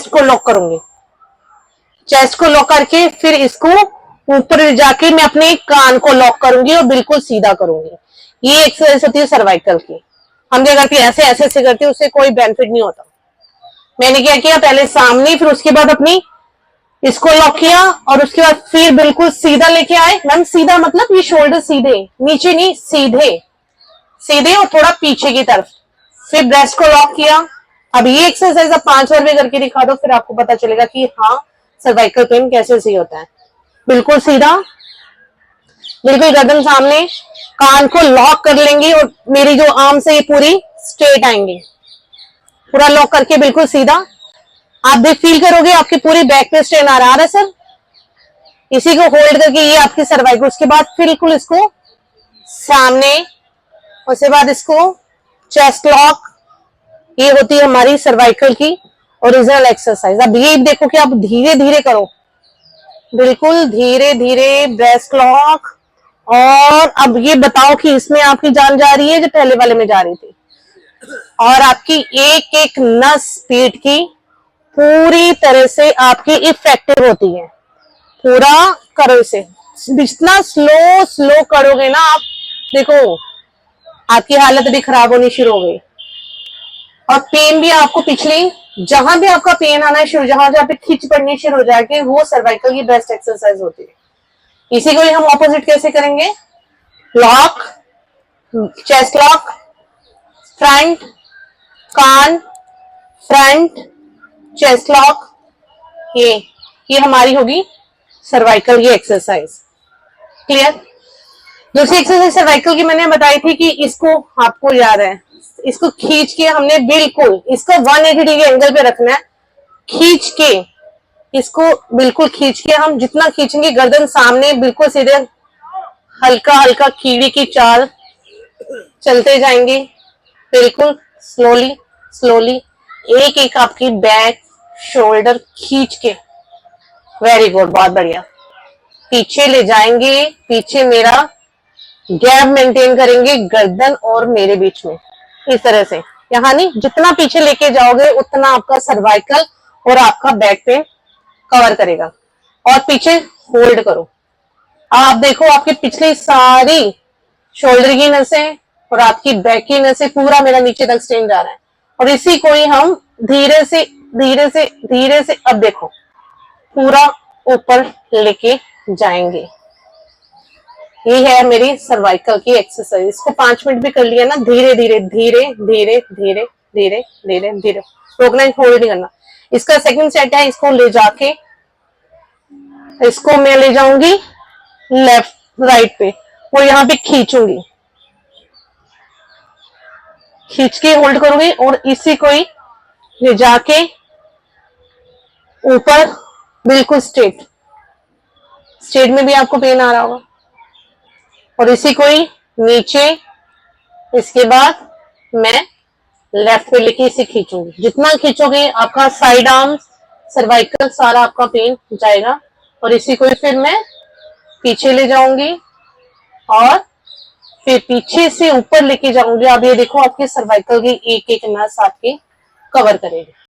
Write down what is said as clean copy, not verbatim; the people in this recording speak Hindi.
चेस्ट को लॉक करूंगी। चेस्ट को लॉक करके फिर इसको ऊपर जाके मैं अपने कान को लॉक करूंगी और बिल्कुल सीधा करूंगी। ये एक्सरसाइज होती है सर्वाइकल की। हम क्या करते हैं, ऐसे ऐसे ऐसे करते हैं, उससे कोई बेनिफिट नहीं होता। मैंने क्या किया, पहले सामने, फिर उसके बाद अपनी इसको लॉक किया और उसके बाद फिर बिल्कुल सीधा लेके आए। मैम सीधा मतलब ये शोल्डर सीधे, नीचे नहीं, सीधे सीधे और थोड़ा पीछे की तरफ। फिर ब्रेस्ट को लॉक किया। अब ये एक्सरसाइज आप 5 बार भी करके दिखा दो, फिर आपको पता चलेगा कि हाँ सर्वाइकल पेन कैसे सही होता है। बिल्कुल सीधा, बिल्कुल गर्दन सामने, कान को लॉक कर लेंगे और मेरी जो आर्म से ये पूरी स्ट्रेट आएंगे। पूरा लॉक करके बिल्कुल सीधा। आप भी फील करोगे आपकी पूरी बैक पे स्ट्रेन आ रहा है सर। इसी को होल्ड करके ये आपकी सर्वाइकल। उसके बाद बिल्कुल इसको सामने, उसके बाद इसको चेस्ट लॉक। ये होती है हमारी सर्वाइकल की ओरिजिनल एक्सरसाइज। अब ये देखो कि आप धीरे धीरे करो, बिल्कुल धीरे धीरे ब्रेस्ट लॉक। और अब ये बताओ कि इसमें आपकी जान जा रही है जो पहले वाले में जा रही थी। और आपकी एक एक नस पीठ की पूरी तरह से आपकी इफेक्टिव होती है। पूरा करो इसे, जितना स्लो स्लो करोगे ना आप, देखो आपकी हालत भी खराब होनी शुरू हो गई। और पेन भी आपको पिछली, जहां भी आपका पेन आना शुरू, जहां जहां पे खिंच पड़नी शुरू हो जाएगी, वो सर्वाइकल की बेस्ट एक्सरसाइज होती है। इसी को ही हम ऑपोजिट कैसे करेंगे, लॉक, चेस्ट लॉक, फ्रंट, कान, फ्रंट, चेस्ट लॉक। ये हमारी होगी सर्वाइकल की एक्सरसाइज। क्लियर। दूसरी एक्सरसाइज सर्वाइकल की मैंने बताई थी कि इसको आपको याद है, इसको खींच के हमने बिल्कुल इसको 180 डिग्री एंगल पे रखना है। खींच के इसको बिल्कुल खींच के, हम जितना खींचेंगे गर्दन सामने बिल्कुल सीधे, हल्का हल्का कीड़ी की चाल चलते जाएंगे, बिल्कुल स्लोली स्लोली। एक एक आपकी बैक शोल्डर खींच के, वेरी गुड, बहुत बढ़िया। पीछे ले जाएंगे, पीछे मेरा गैप मेंटेन करेंगे गर्दन और मेरे बीच में, इस तरह से। यहाँ नहीं, जितना पीछे लेके जाओगे उतना आपका सर्वाइकल और आपका बैक पेन कवर करेगा। और पीछे होल्ड करो। आप देखो आपकी पिछली सारी शोल्डर की नसें और आपकी बैक की नसें, पूरा मेरा नीचे तक स्ट्रेन जा रहा है। और इसी को ही हम धीरे से धीरे से धीरे से, अब देखो, पूरा ऊपर लेके जाएंगे। ये है मेरी सर्वाइकल की एक्सरसाइज। इसको 5 मिनट भी कर लिया ना, धीरे धीरे धीरे धीरे धीरे धीरे धीरे धीरे, रोकना, होल्ड नहीं करना। इसका सेकंड सेट है, इसको ले जाके, इसको मैं ले जाऊंगी लेफ्ट राइट पे और यहाँ पे खींचूंगी, खींच के होल्ड करूंगी और इसी को ही ले जाके ऊपर बिल्कुल स्ट्रेट। स्ट्रेट में भी आपको पेन आ रहा होगा। और इसी को ही नीचे, इसके बाद मैं लेफ्ट पे लेके इसे खींचूंगी। जितना खींचोगे आपका साइड आर्म, सर्वाइकल, सारा आपका पेन जाएगा। और इसी को ही फिर मैं पीछे ले जाऊंगी और फिर पीछे से ऊपर लेके जाऊंगी। अब ये देखो आपके सर्वाइकल की एक एक नस आपकी कवर करेगी।